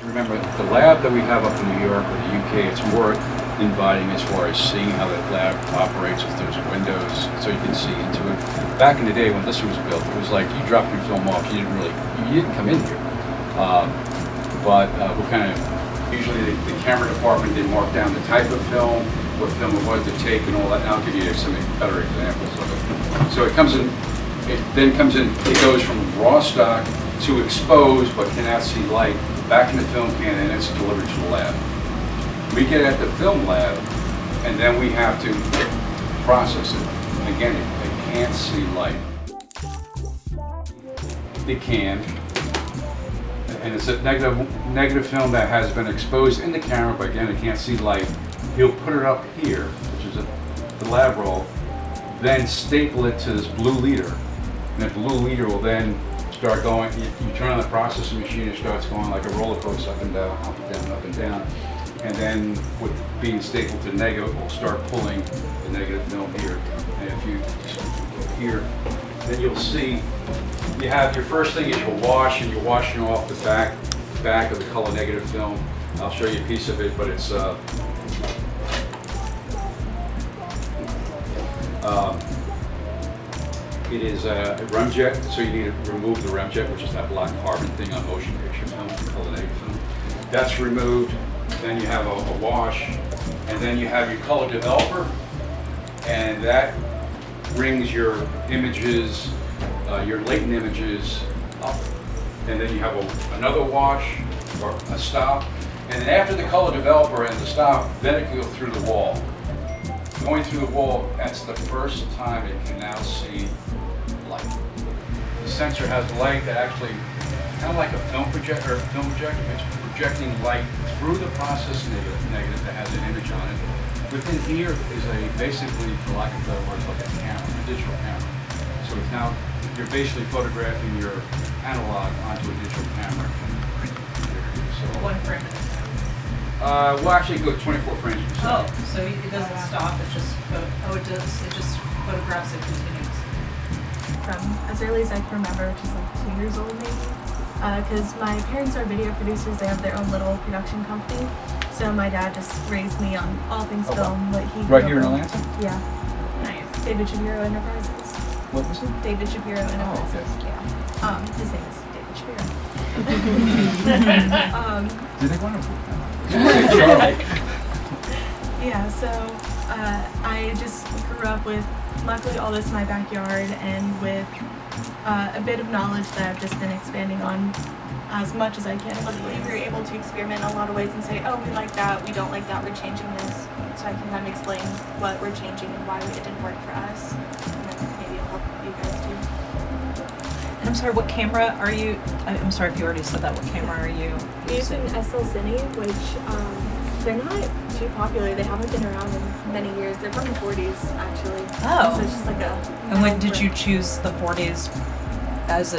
remember, the lab that we have up in New York or the UK, it's more inviting as far as seeing how that lab operates. If there's windows, so you can see into it. Back in the day when this was built, it was like you dropped your film off. You didn't come in here. But we kind of, usually the camera department, they mark down the type of film, what film it was to take and all that. And I'll give you some better examples of it. So it goes from raw stock to exposed but cannot see light back in the film can, and it's delivered to the lab. We get at the film lab, and then we have to process it. And again, it can't see light. It can, and it's a negative film that has been exposed in the camera, but again, it can't see light. He'll put it up here, which is the lab roll, then staple it to this blue leader. And the blue leader will then start going, you turn on the processing machine, it starts going like a roller coaster, up and down, up and down, up and down. And then with being stapled to negative, we'll start pulling the negative film here. And if you go here, then you'll see, you have your first thing is you'll wash, and you're washing off the back of the color negative film. I'll show you a piece of it, but it's it is a remjet, so you need to remove the remjet, which is that black carbon thing on motion picture film, color negative film. That's removed. Then you have a wash, and then you have your color developer, and that brings your images, your latent images up. And then you have another wash or a stop, and then after the color developer and the stop, then it can go through the wall. Going through the wall, that's the first time it can now see light. The sensor has light that actually, kind of like a film projector, it's projecting light through the process negative that has an image on it. Within here is basically, for lack of better words, like a camera, a digital camera. So it's now, you're basically photographing your analog onto a digital camera. So, 1 frame. Well, actually, it goes 24 frames per second. Oh, so it doesn't stop. It just it does. It just photographs. It continues. From as early as I can remember, which is like 2 years old maybe. Because my parents are video producers, they have their own little production company. So my dad just raised me on all things film. What he right here in Atlanta? Yeah. Nice. David Shapiro Enterprises. What was it? David Shapiro Enterprises. Okay. Yeah. His name is David Shapiro. Did they want to? Charli. Yeah. So I just grew up with, luckily, all this in my backyard, and with a bit of knowledge that I've just been expanding on as much as I can. Luckily, we were able to experiment in a lot of ways and say, oh, we like that, we don't like that, we're changing this. So I can kind of explain what we're changing and why it didn't work for us. And then maybe it'll help you guys too. And I'm sorry, what camera are you? I'm sorry if you already said that. What camera are you We're using SL Cine, which they're not too popular. They haven't been around in many years. They're from the 40s, actually. Oh. So it's just like a... And when did you choose the 40s as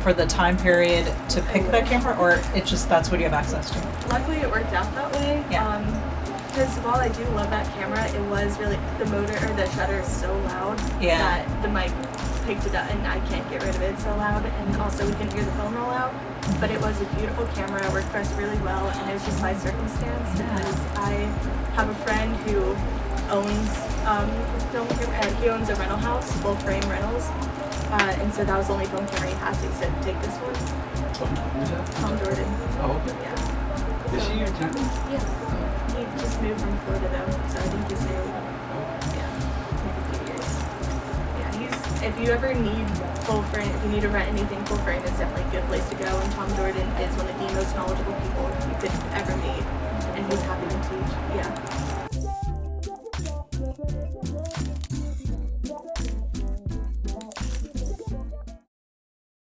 for the time period to pick that camera, or it just that's what you have access to? Luckily, it worked out that way. Yeah. Because while I do love that camera, it was really, the motor or the shutter is so loud that the mic picked it up and I can't get rid of it. It's so loud, and also we can hear the film roll out. But it was a beautiful camera, it worked for us really well, and it was just by circumstance because I have a friend who owns film camera. He owns a rental house, full frame rentals, and so that was the only film camera he had, so he said, take this one. Who's that? Tom Jordan. Oh, okay. Yeah. Is he your tenant? Yeah. He just moved from Florida though, so I think he's new. Yeah, maybe a few years. Yeah, if you ever need full frame, if you need to rent anything, full frame is definitely a good place to go. And Tom Jordan is one of the most knowledgeable people you could ever meet, and he's happy to teach. Yeah.